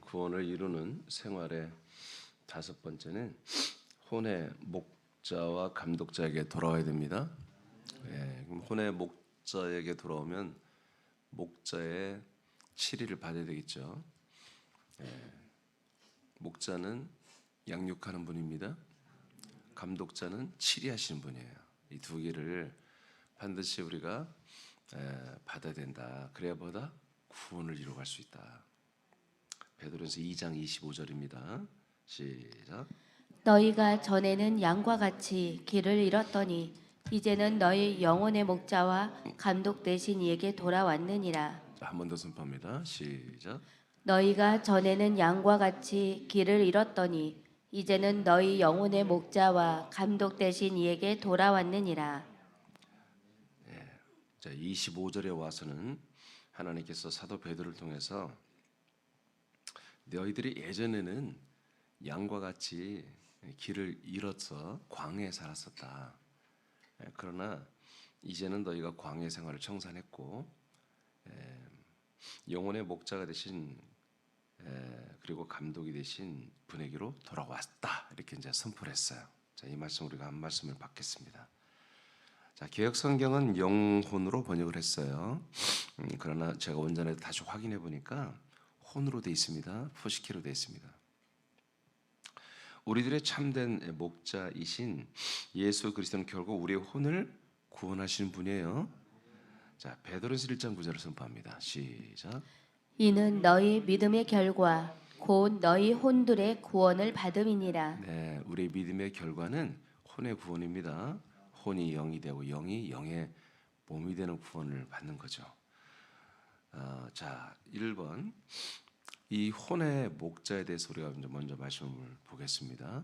구원을 이루는 생활의 다섯 번째는 혼의 목자와 감독자에게 돌아와야 됩니다. 그럼 혼의 목자에게 돌아오면 목자의 치리를 받아야 되겠죠. 목자는 양육하는 분입니다. 감독자는 치리하시는 분이에요. 이 두 개를 반드시 우리가 받아야 된다. 그래야 보다 구원을 이루어갈 수 있다. 베드로전서 2장 25절입니다. 시작. 너희가 전에는 양과 같이 길을 잃었더니 이제는 너희 영혼의 목자와 감독 되신 이에게 돌아왔느니라. 한 번 더 선포합니다. 시작. 너희가 전에는 양과 같이 길을 잃었더니 이제는 너희 영혼의 목자와 감독 되신 이에게 돌아왔느니라. 자, 25절에 와서는 하나님께서 사도 베드로를 통해서 너희들이 예전에는 양과 같이 길을 잃어서 광야에 살았었다. 그러나 이제는 너희가 광야 생활을 청산했고 영혼의 목자가 되신 그리고 감독이 되신 분에게로 돌아왔다. 이렇게 이제 선포를 했어요. 자, 이 말씀 우리가 한 말씀을 받겠습니다. 자, 개역 성경은 영혼으로 번역을 했어요. 그러나 제가 원전에 다시 확인해 보니까 혼으로 돼 있습니다. 푸시키로 돼 있습니다. 우리들의 참된 목자이신 예수 그리스도는 결국 우리의 혼을 구원하시는 분이에요. 자, 베드로전서 1장 9절을 선포합니다. 시작. 이는 너희 믿음의 결과 곧 너희 혼들의 구원을 받음이니라. 네, 우리의 믿음의 결과는 혼의 구원입니다. 혼이 영이 되고 영이 영의 몸이 되는 구원을 받는 거죠. 자, 1번 이 혼의 목자에 대해서 우리가 먼저 말씀을 보겠습니다.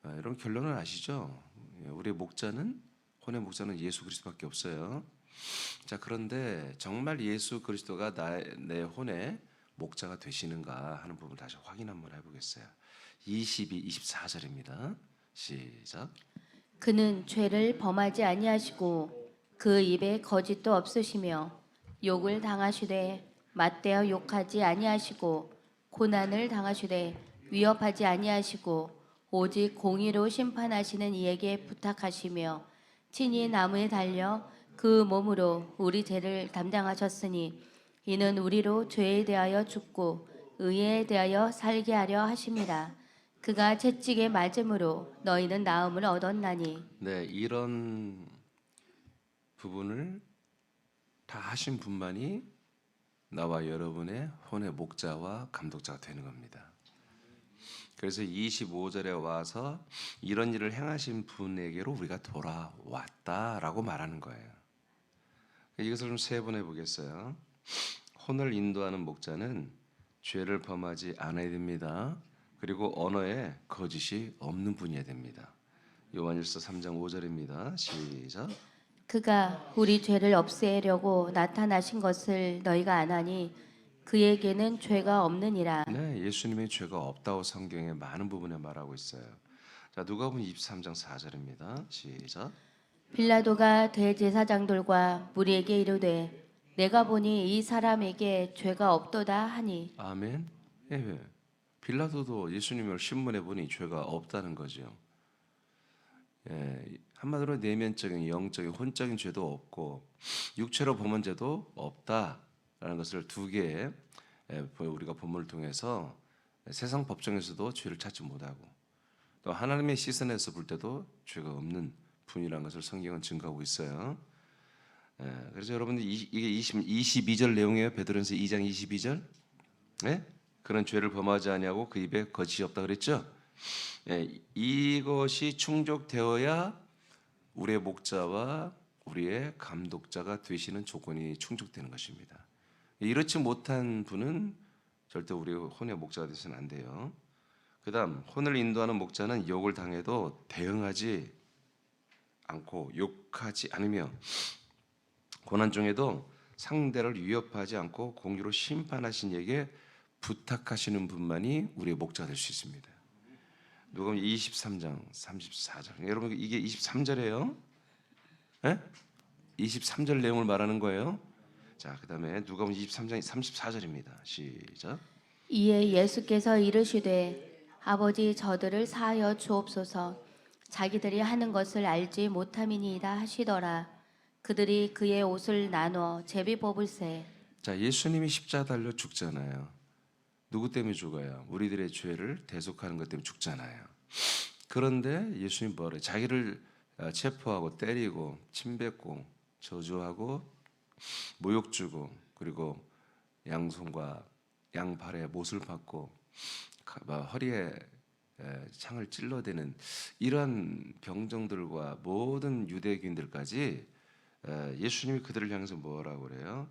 여러분 결론은 아시죠? 우리의 목자는 혼의 목자는 예수 그리스도밖에 없어요. 자, 그런데 정말 예수 그리스도가 내 혼의 목자가 되시는가 하는 부분 다시 확인 한번 해보겠어요. 24절입니다. 시작. 그는 죄를 범하지 아니하시고 그 입에 거짓도 없으시며 욕을 당하시되 맞대어 욕하지 아니하시고 고난을 당하시되 위협하지 아니하시고 오직 공의로 심판하시는 이에게 부탁하시며 친히 나무에 달려 그 몸으로 우리 죄를 담당하셨으니 이는 우리로 죄에 대하여 죽고 의에 대하여 살게 하려 하심이라. 그가 채찍에 맞음으로 너희는 나음을 얻었나니. 네, 이런 부분을 다 하신 분만이 나와 여러분의 혼의 목자와 감독자가 되는 겁니다. 그래서 25절에 와서 이런 일을 행하신 분에게로 우리가 돌아왔다라고 말하는 거예요. 이것을 좀 세분해 보겠어요. 혼을 인도하는 목자는 죄를 범하지 않아야 됩니다. 그리고 언어에 거짓이 없는 분이어야 됩니다. 요한일서 3장 5절입니다. 시작. 그가 우리 죄를 없애려고 나타나신 것을 너희가 아나니 그에게는 죄가 없느니라. 네, 예수님의 죄가 없다고 성경에 많은 부분에 말하고 있어요. 자, 누가복음 23장 4절입니다. 시작. 빌라도가 대제사장들과 무리에게 이르되 내가 보니 이 사람에게 죄가 없도다 하니. 아멘. 예, 빌라도도 예수님을 신문해 보니 죄가 없다는 거죠. 한마디로 내면적인 영적인 혼적인 죄도 없고 육체로 범한 죄도 없다라는 것을 두 개의 우리가 본문을 통해서 세상 법정에서도 죄를 찾지 못하고 또 하나님의 시선에서 볼 때도 죄가 없는 분이라는 것을 성경은 증거하고 있어요. 그래서 여러분들 이게 22절 내용이에요. 베드로전서 2장 22절. 그런 죄를 범하지 아니하고 그 입에 거짓이 없다 그랬죠. 이것이 충족되어야 우리의 목자와 우리의 감독자가 되시는 조건이 충족되는 것입니다. 이렇지 못한 분은 절대 우리 혼의 목자가 되서는 안 돼요. 그 다음 혼을 인도하는 목자는 욕을 당해도 대응하지 않고 욕하지 않으며 고난 중에도 상대를 위협하지 않고 공의로 심판하신 이에게 부탁하시는 분만이 우리의 목자가 될 수 있습니다. 누가복음 23장 34절. 여러분 이게 23절이에요. 23절 내용을 말하는 거예요. 자, 그다음에 누가복음 23장 34절입니다. 시작. 이에 예수께서 이르시되 아버지 저들을 사하여 주옵소서. 자기들이 하는 것을 알지 못함이니이다 하시더라. 그들이 그의 옷을 나눠 제비 뽑을세. 자, 예수님이 십자가 달려 죽잖아요. 누구 때문에 죽어요? 우리들의 죄를 대속하는 것 때문에 죽잖아요. 그런데 예수님 뭐래? 자기를 체포하고 때리고 침뱉고 저주하고 모욕 주고 그리고 양손과 양팔에 못을 박고 허리에 창을 찔러대는 이러한 병정들과 모든 유대인들까지 예수님이 그들을 향해서 뭐라고 그래요?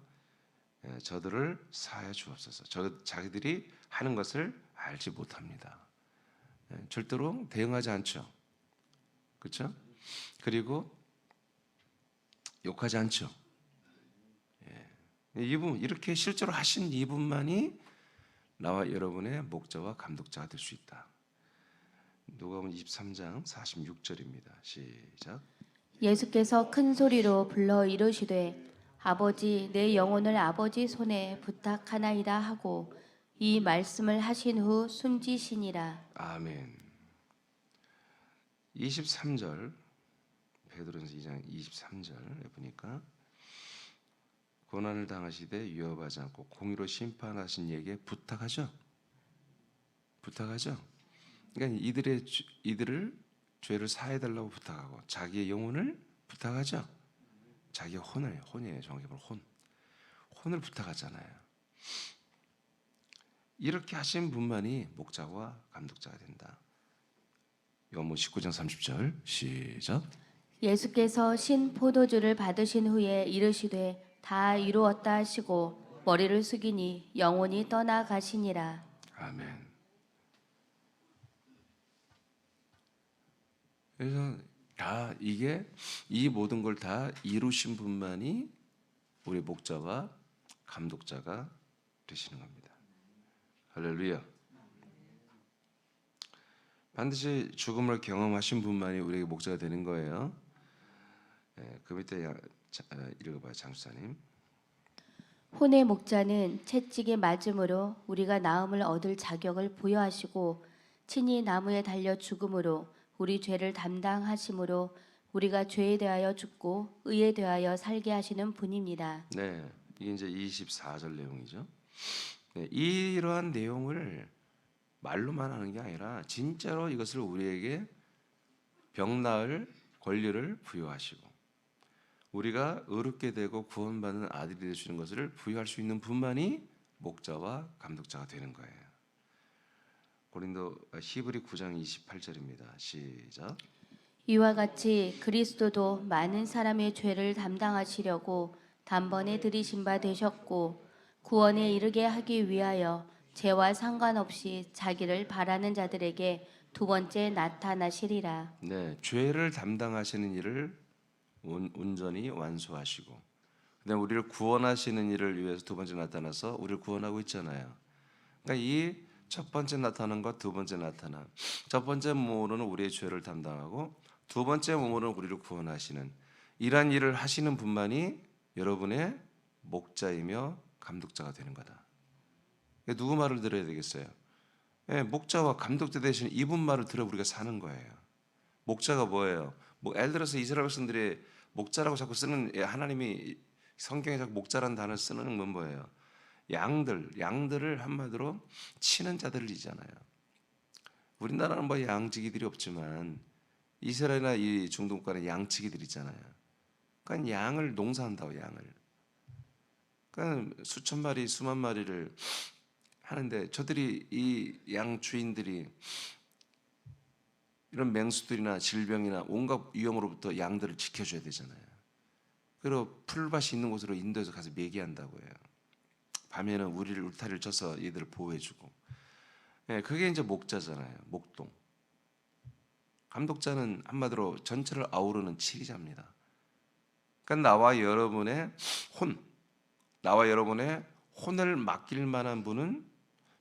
저들을 사하여 주옵소서. 자기들이 하는 것을 알지 못합니다. 절대로 대응하지 않죠. 그렇죠? 그리고 욕하지 않죠. 이분 이렇게 실제로 하신 이분만이 나와 여러분의 목자와 감독자가 될 수 있다. 누가복음 23장 46절입니다. 시작. 예수께서 큰 소리로 불러 이르시되 아버지 내 영혼을 아버지 손에 부탁하나이다 하고 이 말씀을 하신 후 숨지시니라. 아멘. 23절 베드로전서 2장 23절에 보니까 고난을 당하시되 위협하지 않고 공의로 심판하신 이에게 부탁하죠. 부탁하죠. 그러니까 이들을 죄를 사해 달라고 부탁하고 자기의 영혼을 부탁하죠. 자기의 혼이에요. 정확히 말하면 혼을 부탁하잖아요. 이렇게 하신 분만이 목자와 감독자가 된다. 요한복음 19장 30절 시작. 예수께서 신 포도주를 받으신 후에 이르시되 다 이루었다 하시고 머리를 숙이니 영혼이 떠나가시니라. 아멘. 그래서 이 모든 걸 다 이루신 분만이 우리 목자와 감독자가 되시는 겁니다. 할렐루야. 반드시 죽음을 경험하신 분만이 우리에게 목자가 되는 거예요. 그 밑에 읽어봐요, 장수사님. 혼의 목자는 채찍에 맞음으로 우리가 나음을 얻을 자격을 부여하시고 친히 나무에 달려 죽음으로 우리 죄를 담당하심으로 우리가 죄에 대하여 죽고 의에 대하여 살게 하시는 분입니다. 네, 이게 이제 24절 내용이죠. 네, 이러한 내용을 말로만 하는 게 아니라 진짜로 이것을 우리에게 병 나을 권리를 부여하시고 우리가 의롭게 되고 구원받는 아들이 되시는 것을 부여할 수 있는 분만이 목자와 감독자가 되는 거예요. 히브리 9장 28절입니다. 시작. 이와 같이 그리스도도 많은 사람의 죄를 담당하시려고 단번에 들이신 바 되셨고 구원에 이르게 하기 위하여 죄와 상관없이 자기를 바라는 자들에게 두 번째 나타나시리라. 네, 죄를 담당하시는 일을 온전히 완수하시고 그다음 우리를 구원하시는 일을 위해서 두 번째 나타나서 우리를 구원하고 있잖아요. 그러니까 이 첫 번째 나타난 것, 두 번째 나타남. 첫 번째 몸으로는 우리의 죄를 담당하고 두 번째 몸으로는 우리를 구원하시는 이러한 일을 하시는 분만이 여러분의 목자이며 감독자가 되는 거다. 누구 말을 들어야 되겠어요? 목자와 감독자 되시는 이분 말을 들어 우리가 사는 거예요. 목자가 뭐예요? 예를 들어서 이스라엘 백성들이 목자라고 자꾸 쓰는 하나님이 성경에 자꾸 목자라는 단어를 쓰는 건 뭐예요? 양들을 한마디로 치는 자들이잖아요. 우리나라는 뭐 양치기들이 없지만 이스라엘이나 이 중동 국가는 양치기들 있잖아요. 그러니까 양을 농사한다고 양을. 그러니까 수천 마리, 수만 마리를 하는데 저들이 이 양 주인들이 이런 맹수들이나 질병이나 온갖 위험으로부터 양들을 지켜줘야 되잖아요. 그리고 풀밭이 있는 곳으로 인도해서 가서 매기한다고 해요. 밤에는 우리를 울타리를 쳐서 얘들을 보호해주고. 그게 이제 목자잖아요. 목동. 감독자는 한마디로 전체를 아우르는 치리자입니다. 그러니까 나와 여러분의 혼을 맡길 만한 분은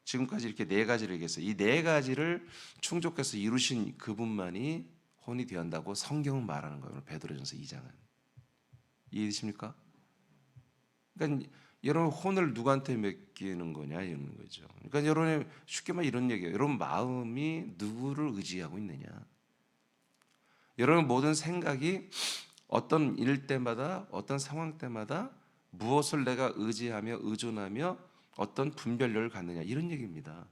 지금까지 이렇게 네 가지를 얘기했어요. 이 네 가지를 충족해서 이루신 그분만이 혼이 되한다고 성경은 말하는 거예요. 베드로전서 2장은. 이해되십니까? 그러니까 여러분 혼을 누구한테 맡기는 거냐 이런 거죠. 그러니까 여러분이 쉽게 말해 이런 얘기예요. 여러분 마음이 누구를 의지하고 있느냐. 여러분 모든 생각이 어떤 일 때마다 어떤 상황 때마다 무엇을 내가 의지하며 의존하며 어떤 분별력을 갖느냐 이런 얘기입니다.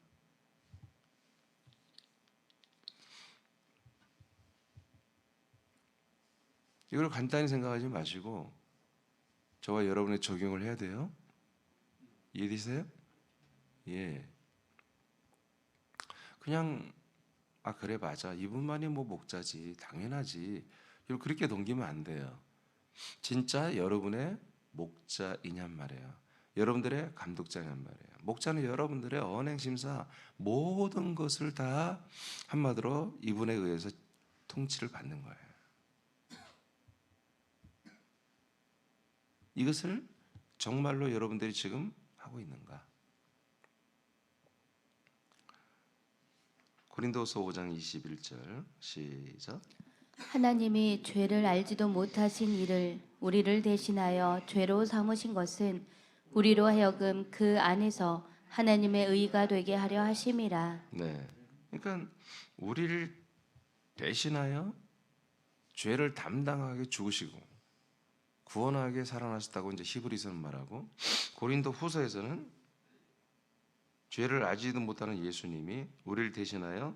이걸 간단히 생각하지 마시고 저와 여러분의 적용을 해야 돼요. 이해되세요? 예. 그냥 그래 맞아 이분만이 뭐 목자지 당연하지 그렇게 넘기면 안 돼요. 진짜 여러분의 목자이냔 말이에요. 여러분들의 감독자냔 말이에요. 목자는 여러분들의 언행심사 모든 것을 다 한마디로 이분에 의해서 통치를 받는 거예요. 이것을 정말로 여러분들이 지금 하고 있는가? 고린도서 5장 21절 시작. 하나님이 죄를 알지도 못하신 이를 우리를 대신하여 죄로 삼으신 것은 우리로 하여금 그 안에서 하나님의 의가 되게 하려 하심이라. 네. 그러니까 우리를 대신하여 죄를 담당하게 죽으시고 구원하게 살아나셨다고 이제 히브리서는 말하고 고린도 후서에서는 죄를 알지도 못하는 예수님이 우리를 대신하여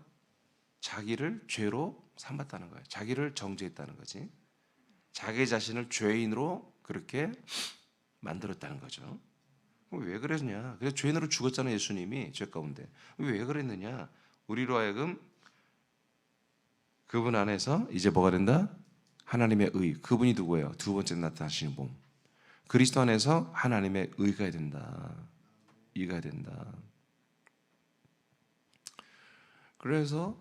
자기를 죄로 삼았다는 거예요. 자기를 정죄했다는 거지. 자기 자신을 죄인으로 그렇게 만들었다는 거죠. 왜 그랬냐? 그래서 죄인으로 죽었잖아요. 예수님이 죄 가운데. 왜 그랬느냐? 우리로 하여금 그분 안에서 이제 뭐가 된다? 하나님의 의. 그분이 누구예요? 두 번째 나타나시는 분. 그리스도 안에서 하나님의 의가 된다. 의가 된다. 그래서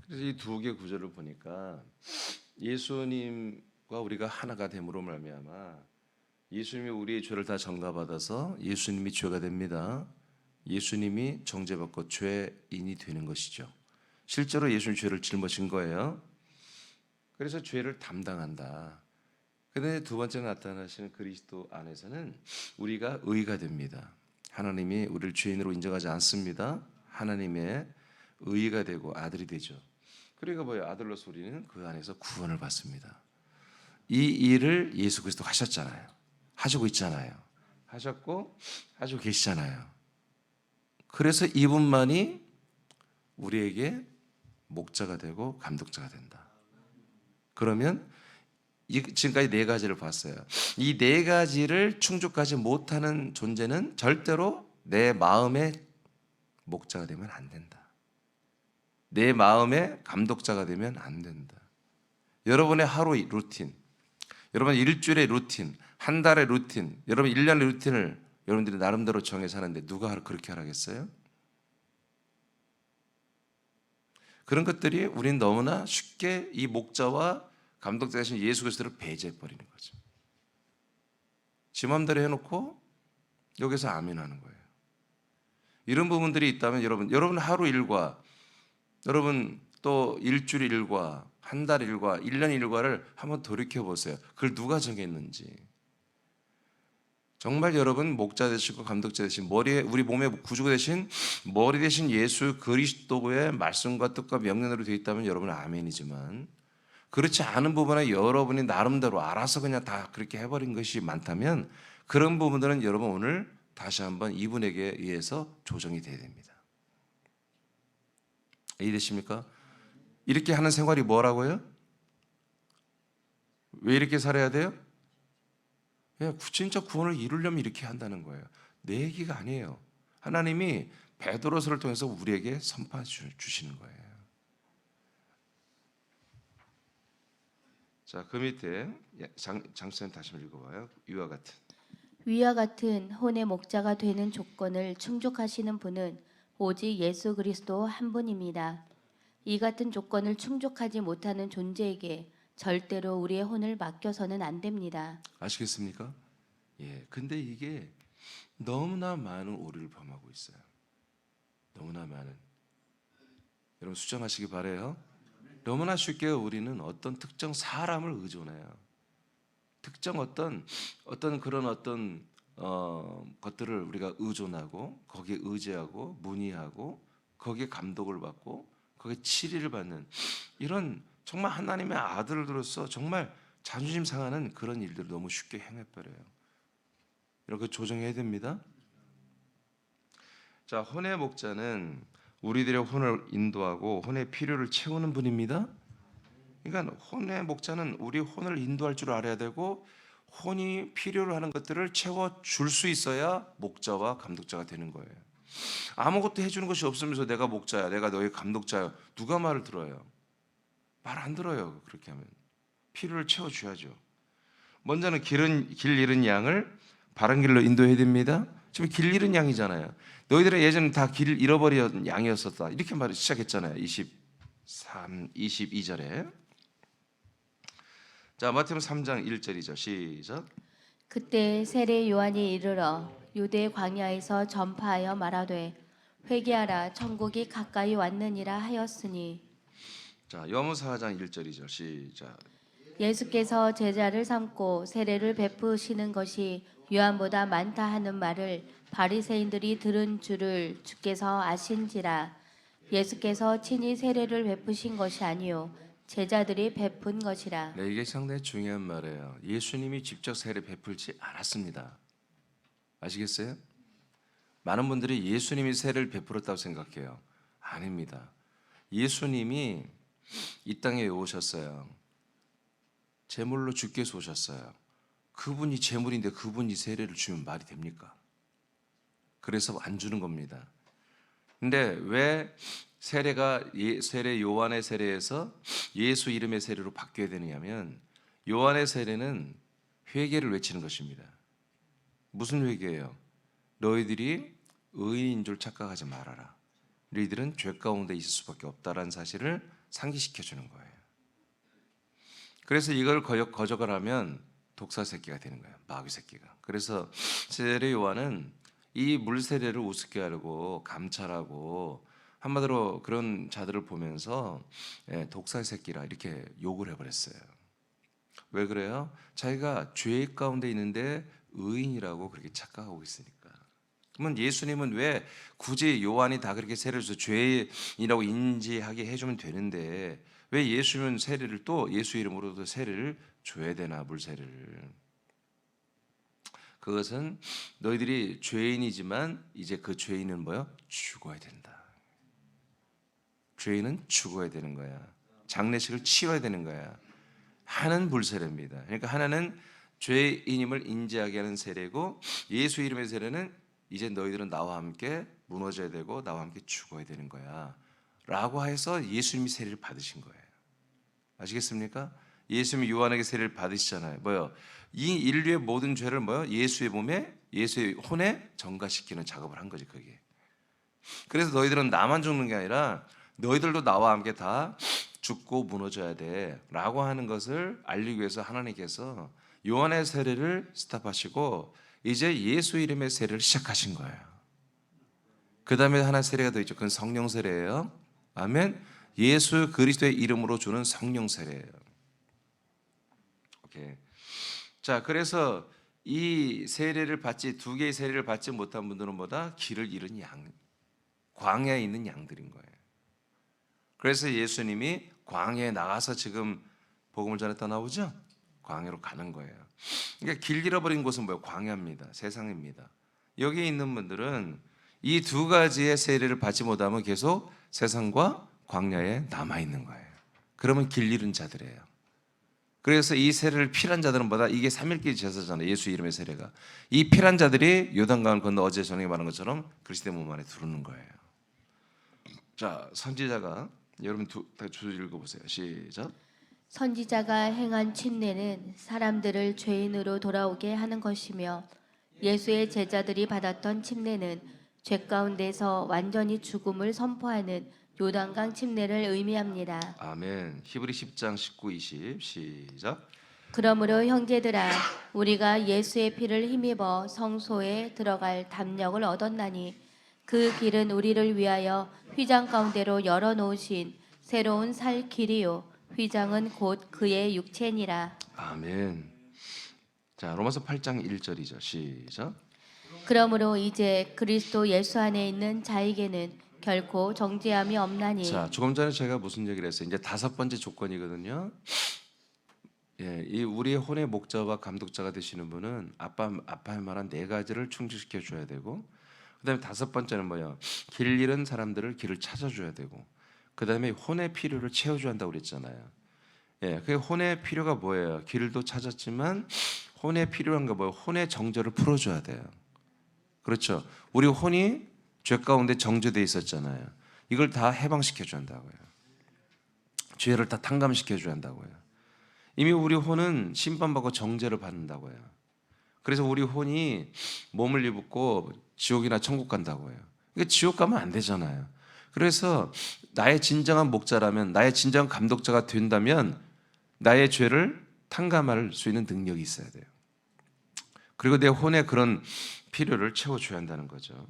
이 두 개 구절을 보니까 예수님과 우리가 하나가 됨으로 말미암아 예수님이 우리의 죄를 다 전가받아서 예수님이 죄가 됩니다. 예수님이 정죄받고 죄인이 되는 것이죠. 실제로 예수님 죄를 짊어진 거예요. 그래서 죄를 담당한다. 그런데 두 번째 나타나시는 그리스도 안에서는 우리가 의가 됩니다. 하나님이 우리를 죄인으로 인정하지 않습니다. 하나님의 의가 되고 아들이 되죠. 그러니까 뭐예요? 아들로서 우리는 그 안에서 구원을 받습니다. 이 일을 예수 그리스도가 하셨잖아요. 하시고 있잖아요. 하셨고 하시고 계시잖아요. 그래서 이분만이 우리에게 목자가 되고 감독자가 된다. 그러면 지금까지 네 가지를 봤어요. 이 네 가지를 충족하지 못하는 존재는 절대로 내 마음의 목자가 되면 안 된다. 내 마음의 감독자가 되면 안 된다. 여러분의 하루 루틴, 여러분 일주일의 루틴, 한 달의 루틴, 여러분 1년의 루틴을 여러분들이 나름대로 정해서 하는데 누가 그렇게 하라겠어요? 그런 것들이 우리는 너무나 쉽게 이 목자와 감독자 되신 예수 그리스도를 배제해버리는 거죠. 지 맘대로 해놓고 여기서 아멘하는 거예요. 이런 부분들이 있다면 여러분 하루 일과 여러분 또 일주일 일과 한 달 일과 1년 일과를 한번 돌이켜보세요. 그걸 누가 정했는지. 정말 여러분 목자 되시고 감독자 되신 머리에 우리 몸의 구주가 되신 머리 되신 예수 그리스도의 말씀과 뜻과 명령으로 되어 있다면 여러분은 아멘이지만 그렇지 않은 부분에 여러분이 나름대로 알아서 그냥 다 그렇게 해버린 것이 많다면 그런 부분들은 여러분 오늘 다시 한번 이분에게 의해서 조정이 돼야 됩니다. 이해되십니까? 이렇게 하는 생활이 뭐라고요? 왜 이렇게 살아야 돼요? 진짜 구원을 이루려면 이렇게 한다는 거예요. 내 얘기가 아니에요. 하나님이 베드로서를 통해서 우리에게 선포해 주시는 거예요. 자, 그 밑에 장수님 다시 한번 읽어봐요. 위와 같은 혼의 목자가 되는 조건을 충족하시는 분은 오직 예수 그리스도 한 분입니다. 이 같은 조건을 충족하지 못하는 존재에게 절대로 우리의 혼을 맡겨서는 안 됩니다. 아시겠습니까? 근데 이게 너무나 많은 오류를 범하고 있어요. 너무나 많은. 여러분 수정하시기 바래요. 너무나 쉽게 우리는 어떤 특정 사람을 의존해요. 특정 어떤 그런 것들을 우리가 의존하고 거기에 의지하고 문의하고 거기에 감독을 받고 거기에 치리를 받는 이런 정말 하나님의 아들로서 정말 자존심 상하는 그런 일들을 너무 쉽게 행해버려요. 이렇게 조정해야 됩니다. 자, 혼의 목자는 우리들의 혼을 인도하고 혼의 필요를 채우는 분입니다. 그러니까 혼의 목자는 우리 혼을 인도할 줄 알아야 되고 혼이 필요로 하는 것들을 채워줄 수 있어야 목자와 감독자가 되는 거예요. 아무것도 해주는 것이 없으면서 내가 목자야, 내가 너의 감독자야, 누가 말을 들어요? 말 안 들어요. 그렇게 하면 필요를 채워줘야죠. 먼저는 길 잃은 양을 바른 길로 인도해야 됩니다. 지금 길 잃은 양이잖아요. 너희들은 예전에 다 길 잃어버린 양이었었다. 이렇게 말을 시작했잖아요. 22절에. 자, 마태복음 3장 1절이죠. 시작. 그때 세례 요한이 이르러 유대 광야에서 전파하여 말하되 회개하라 천국이 가까이 왔느니라 하였으니. 자, 요한복음 4장 1절이죠. 시작. 예수께서 제자를 삼고 세례를 베푸시는 것이 요한보다 많다 하는 말을 바리새인들이 들은 줄을 주께서 아신지라. 예수께서 친히 세례를 베푸신 것이 아니요 제자들이 베푼 것이라. 네, 이게 상당히 중요한 말이에요. 예수님이 직접 세례 베풀지 않았습니다. 아시겠어요? 많은 분들이 예수님이 세례를 베풀었다고 생각해요. 아닙니다. 예수님이 이 땅에 오셨어요. 제물로 주께서 오셨어요. 그분이 제물인데 그분이 세례를 주면 말이 됩니까? 그래서 안 주는 겁니다. 근데 왜 세례 요한의 세례에서 예수 이름의 세례로 바뀌어야 되느냐면 요한의 세례는 회개를 외치는 것입니다. 무슨 회개예요? 너희들이 의인인 줄 착각하지 말아라. 너희들은 죄 가운데 있을 수밖에 없다라는 사실을 상기시켜 주는 거예요. 그래서 이걸 거적을 하면 독사 새끼가 되는 거예요. 마귀 새끼가. 그래서 세례 요한은 이 물 세례를 우습게 하려고 감찰하고 한마디로 그런 자들을 보면서 독사 새끼라 이렇게 욕을 해버렸어요. 왜 그래요? 자기가 죄 가운데 있는데 의인이라고 그렇게 착각하고 있으니까. 그러면 예수님은 왜 굳이 요한이 다 그렇게 세례를 줘서 죄인이라고 인지하게 해주면 되는데 왜 예수님은 세례를 또 예수 이름으로도 세례를 줘야 되나, 물 세례를. 그것은 너희들이 죄인이지만 이제 그 죄인은 뭐요? 죽어야 된다. 죄인은 죽어야 되는 거야. 장례식을 치러야 되는 거야. 하나는 물 세례입니다. 그러니까 하나는 죄인임을 인지하게 하는 세례고 예수 이름의 세례는 이제 너희들은 나와 함께 무너져야 되고 나와 함께 죽어야 되는 거야 라고 해서 예수님이 세례를 받으신 거예요. 아시겠습니까? 예수님이 요한에게 세례를 받으시잖아요. 뭐요? 이 인류의 모든 죄를 뭐요? 예수의 몸에, 예수의 혼에 전가시키는 작업을 한 거지, 그게. 그래서 너희들은 나만 죽는 게 아니라 너희들도 나와 함께 다 죽고 무너져야 돼 라고 하는 것을 알리기 위해서 하나님께서 요한의 세례를 스탑하시고 이제 예수 이름의 세례를 시작하신 거예요. 그 다음에 하나 세례가 더 있죠. 그건 성령 세례예요. 아멘. 예수 그리스도의 이름으로 주는 성령 세례예요. 오케이. 자, 그래서 이 세례를 받지, 두 개의 세례를 받지 못한 분들은 뭐다? 길을 잃은 양, 광야에 있는 양들인 거예요. 그래서 예수님이 광야에 나가서 지금 복음을 전했다 나오죠? 광야로 가는 거예요. 그러니까 길 잃어버린 곳은 뭐예요? 광야입니다. 세상입니다. 여기에 있는 분들은 이 두 가지의 세례를 받지 못하면 계속 세상과 광야에 남아 있는 거예요. 그러면 길 잃은 자들이에요. 그래서 이 세례를 피란 자들은 뭐다? 이게 삼일길 제사잖아요. 예수 이름의 세례가. 이 피란 자들이 요단강을 건너 어제 저녁에 말한 것처럼 그리스도의 몸 안에 들어오는 거예요. 자, 선지자가 여러분 두 읽어보세요. 시작. 선지자가 행한 침례는 사람들을 죄인으로 돌아오게 하는 것이며 예수의 제자들이 받았던 침례는 죄 가운데서 완전히 죽음을 선포하는 요단강 침례를 의미합니다. 아멘. 히브리 10장 19, 20 시작. 그러므로 형제들아 우리가 예수의 피를 힘입어 성소에 들어갈 담력을 얻었나니 그 길은 우리를 위하여 휘장 가운데로 열어놓으신 새로운 살 길이요 휘장은 곧 그의 육체니라. 아멘. 자, 로마서 8장 1절이죠. 시작. 그러므로 이제 그리스도 예수 안에 있는 자에게는 결코 정죄함이 없나니. 자, 조금 전에 제가 무슨 얘기를 했어요? 이제 다섯 번째 조건이거든요. 예, 이 우리의 혼의 목자와 감독자가 되시는 분은 아빠의 말한 네 가지를 충족시켜 줘야 되고, 그다음에 다섯 번째는 뭐야? 길 잃은 사람들을 길을 찾아줘야 되고, 그다음에 혼의 필요를 채워줘야 한다고 그랬잖아요. 예, 그 혼의 필요가 뭐예요? 길도 찾았지만 혼의 필요한 거 뭐예요? 혼의 정죄를 풀어줘야 돼요. 그렇죠? 우리 혼이 죄 가운데 정죄돼 있었잖아요. 이걸 다 해방시켜 줘야 한다고요. 죄를 다 탕감시켜 줘야 한다고요. 이미 우리 혼은 심판받고 정죄를 받는다고요. 그래서 우리 혼이 몸을 입고 지옥이나 천국 간다고요. 그러니까 지옥 가면 안 되잖아요. 그래서 나의 진정한 목자라면, 나의 진정한 감독자가 된다면 나의 죄를 탕감할 수 있는 능력이 있어야 돼요. 그리고 내 혼의 그런 필요를 채워줘야 한다는 거죠.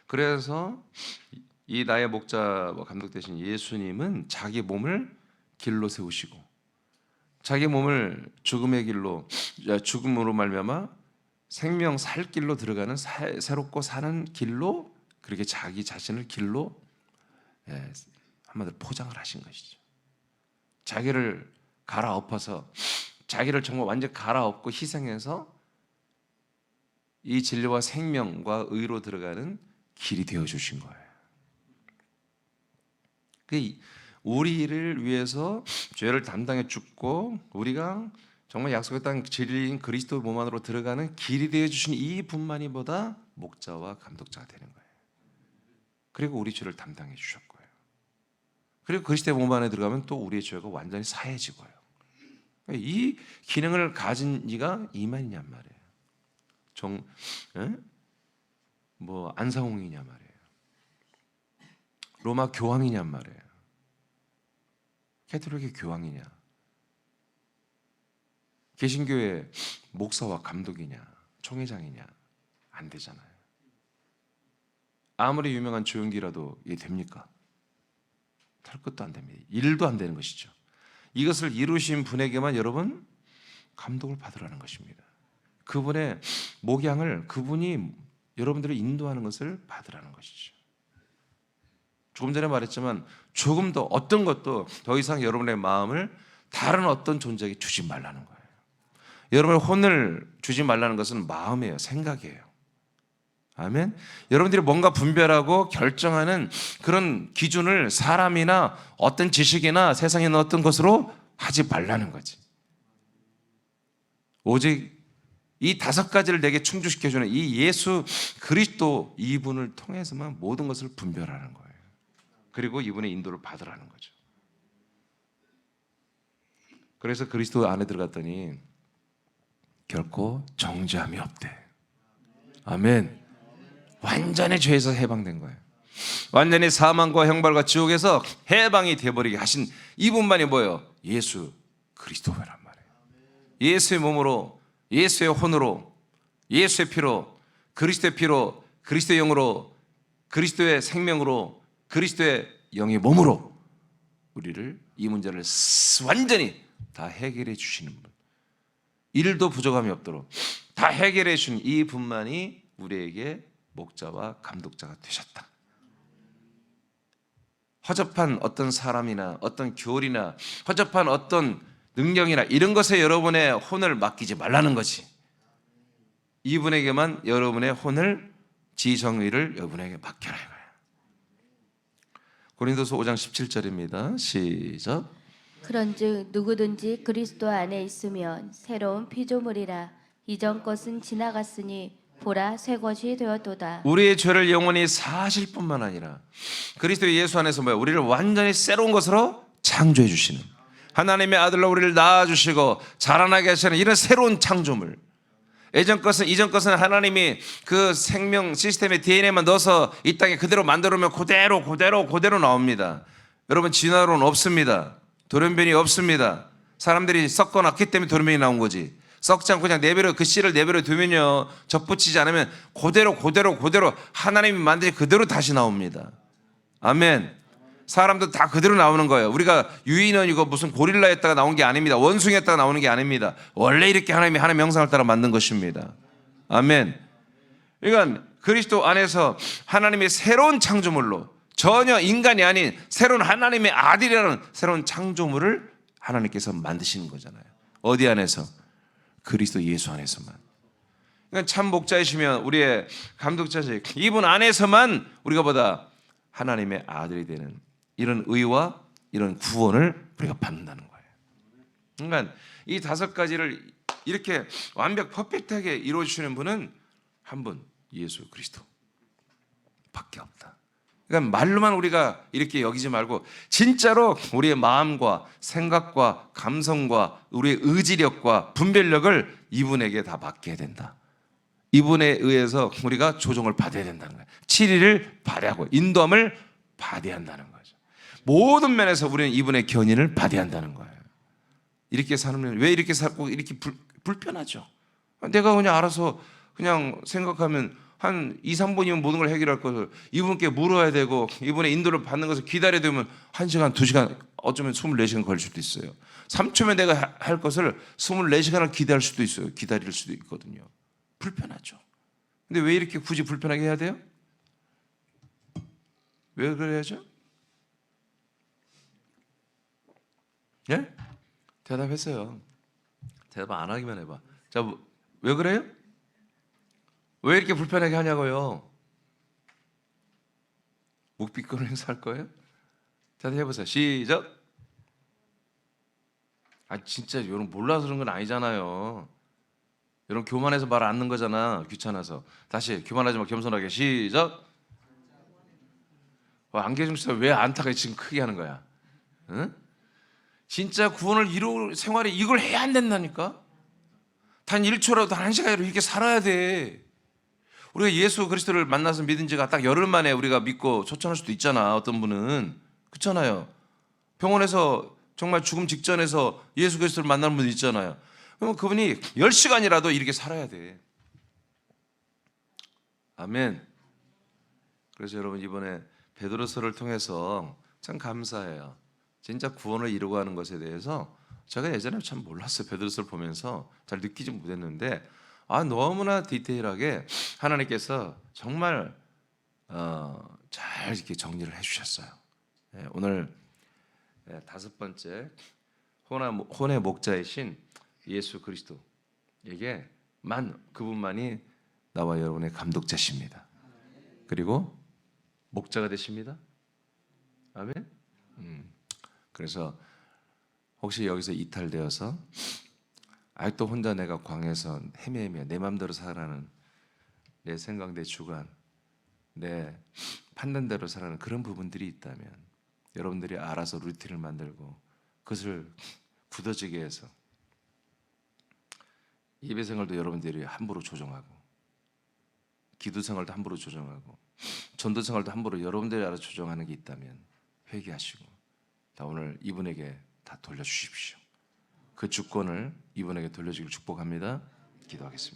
그래서 이 나의 목자와 감독 되신 예수님은 자기 몸을 길로 세우시고, 자기 몸을 죽음의 길로, 죽음으로 말미암아 생명 살 길로 들어가는 새롭고 사는 길로, 그렇게 자기 자신을 길로 한마디로 포장을 하신 것이죠. 자기를 갈아엎어서, 자기를 정말 완전히 갈아엎고 희생해서 이 진리와 생명과 의로 들어가는 길이 되어 주신 거예요. 우리를 위해서 죄를 담당해 죽고 우리가 정말 약속의 땅 진리인 그리스도 몸 안으로 들어가는 길이 되어 주신 이 분만이 보다 목자와 감독자가 되는 거예요. 그리고 우리 죄를 담당해 주셨고요. 그리고 그리스도의 몸 안에 들어가면 또 우리의 죄가 완전히 사해지고요. 이 기능을 가진 이가 이만이냔 말이에요. 안상홍이냐 말이에요. 로마 교황이냔 말이에요. 캐톨릭의 교황이냐, 개신교의 목사와 감독이냐, 총회장이냐, 안 되잖아요. 아무리 유명한 조용기라도 이게 됩니까? 할 것도 안 됩니다. 일도 안 되는 것이죠. 이것을 이루신 분에게만 여러분 감독을 받으라는 것입니다. 그분의 목양을, 그분이 여러분들을 인도하는 것을 받으라는 것이죠. 조금 전에 말했지만 조금 더 어떤 것도 더 이상 여러분의 마음을 다른 어떤 존재에게 주지 말라는 거예요. 여러분의 혼을 주지 말라는 것은 마음이에요. 생각이에요. 아멘. 여러분들이 뭔가 분별하고 결정하는 그런 기준을 사람이나 어떤 지식이나 세상에 있는 어떤 것으로 하지 말라는 거지. 오직 이 다섯 가지를 내게 충족시켜주는 이 예수 그리스도 이분을 통해서만 모든 것을 분별하는 거예요. 그리고 이분의 인도를 받으라는 거죠. 그래서 그리스도 안에 들어갔더니 결코 정죄함이 없대. 아멘. 완전히 죄에서 해방된 거예요. 완전히 사망과 형벌과 지옥에서 해방이 되어버리게 하신 이분만이 뭐예요? 예수 그리스도란 말이에요. 예수의 몸으로, 예수의 혼으로, 예수의 피로, 그리스도의 피로, 그리스도의 영으로, 그리스도의 생명으로, 그리스도의 영의 몸으로 우리를 이 문제를 완전히 다 해결해 주시는 분, 일도 부족함이 없도록 다 해결해 주신 이 분만이 우리에게 목자와 감독자가 되셨다. 허접한 어떤 사람이나 어떤 교리나 허접한 어떤 능력이나 이런 것에 여러분의 혼을 맡기지 말라는 것이, 이분에게만 여러분의 혼을, 지정의를 여러분에게 맡겨라 이거예요. 고린도서 5장 17절입니다. 시작. 그런즉 누구든지 그리스도 안에 있으면 새로운 피조물이라. 이전 것은 지나갔으니 보라 새 것이 되었도다. 우리의 죄를 영원히 사실 뿐만 아니라 그리스도 예수 안에서 우리를 완전히 새로운 것으로 창조해 주시는, 하나님의 아들로 우리를 낳아주시고 자라나게 하시는 이런 새로운 창조물. 이전 것은 하나님이 그 생명 시스템의 DNA만 넣어서 이 땅에 그대로 만들어놓으면 그대로 나옵니다. 여러분, 진화론은 없습니다. 돌연변이 없습니다. 사람들이 썩거나 났기 때문에 돌연변이 나온 거지. 썩지 않고 그냥 내버려, 그 씨를 내버려 두면요, 접붙이지 않으면 그대로 하나님이 만드신 그대로 다시 나옵니다. 아멘. 사람도 다 그대로 나오는 거예요. 우리가 유인원이고 무슨 고릴라였다가 나온 게 아닙니다. 원숭이였다가 나오는 게 아닙니다. 원래 이렇게 하나님이 하나님의 형상을 따라 만든 것입니다. 아멘. 그러니까 그리스도 안에서 하나님의 새로운 창조물로, 전혀 인간이 아닌 새로운 하나님의 아들이라는 새로운 창조물을 하나님께서 만드시는 거잖아요. 어디 안에서? 그리스도 예수 안에서만. 그러니까 참 목자이시면 우리의 감독자지, 이분 안에서만 우리가 보다 하나님의 아들이 되는 이런 의와 이런 구원을 우리가 받는다는 거예요. 그러니까 이 5가지를 이렇게 완벽 퍼펙트하게 이루어 주시는 분은 한 분, 예수 그리스도 밖에 없다. 그러니까 말로만 우리가 이렇게 여기지 말고 진짜로 우리의 마음과 생각과 감성과 우리의 의지력과 분별력을 이분에게 다 맡겨야 된다. 이분에 의해서 우리가 조정을 받아야 된다는 거예요. 치리를 받아야 하고 인도함을 받아야 한다는 거죠. 모든 면에서 우리는 이분의 견인을 받아야 한다는 거예요. 이렇게 사는, 왜 이렇게 살고 이렇게 불편하죠? 내가 그냥 알아서 그냥 생각하면 한 2, 3분이면 모든 걸 해결할 것을 이분께 물어야 되고 이분의 인도를 받는 것을 기다려야 되면 1시간, 2시간, 어쩌면 24시간 걸릴 수도 있어요. 3초면 내가 할 것을 24시간을 기다릴 수도 있어요. 기다릴 수도 있거든요. 불편하죠. 근데 왜 이렇게 굳이 불편하게 해야 돼요? 왜 그래야죠? 예? 대답했어요. 대답 안 하기만 해봐. 자, 왜 그래요? 왜 이렇게 불편하게 하냐고요? 묵비권을 행사할 거예요? 대답해보세요. 시작. 진짜 여러분 몰라서 그런 건 아니잖아요. 여러분 교만해서 말 안 듣는 거잖아. 귀찮아서. 다시 교만하지 마. 겸손하게 시작. 안계중 씨가 왜 안타가 지금 크게 하는 거야? 응? 진짜 구원을 이룰 생활에 이걸 해야 안 된다니까. 단 1초라도 단 1시간이라도 이렇게 살아야 돼. 우리가 예수 그리스도를 만나서 믿은 지가 딱 열흘 만에 우리가 믿고 초청할 수도 있잖아. 어떤 분은. 그렇잖아요. 병원에서 정말 죽음 직전에서 예수 그리스도를 만나는 분 있잖아요. 그럼 그분이 10시간이라도 이렇게 살아야 돼. 아멘. 그래서 여러분 이번에 베드로서를 통해서 참 감사해요. 진짜 구원을 이루고 하는 것에 대해서 제가 예전에 참 몰랐어요. 베드로서를 보면서 잘 느끼지 못했는데 너무나 디테일하게 하나님께서 정말 잘 이렇게 정리를 해주셨어요. 오늘 5번째 혼의 목자이신 예수 그리스도에게만 그분만이 나와 여러분의 감독자십니다. 그리고 목자가 되십니다. 아멘. 그래서 혹시 여기서 이탈되어서 아직도 혼자 내가 광에서 헤매며 내 마음대로 살아가는, 내 생각, 내 주관, 내 판단대로 살아가는 그런 부분들이 있다면 여러분들이 알아서 루틴을 만들고 그것을 굳어지게 해서 예배 생활도 여러분들이 함부로 조정하고 기도 생활도 함부로 조정하고 전도 생활도 함부로 여러분들이 알아서 조정하는 게 있다면 회개하시고 다 오늘 이분에게 다 돌려주십시오. 그 주권을 이분에게 돌려주기를 축복합니다. 기도하겠습니다.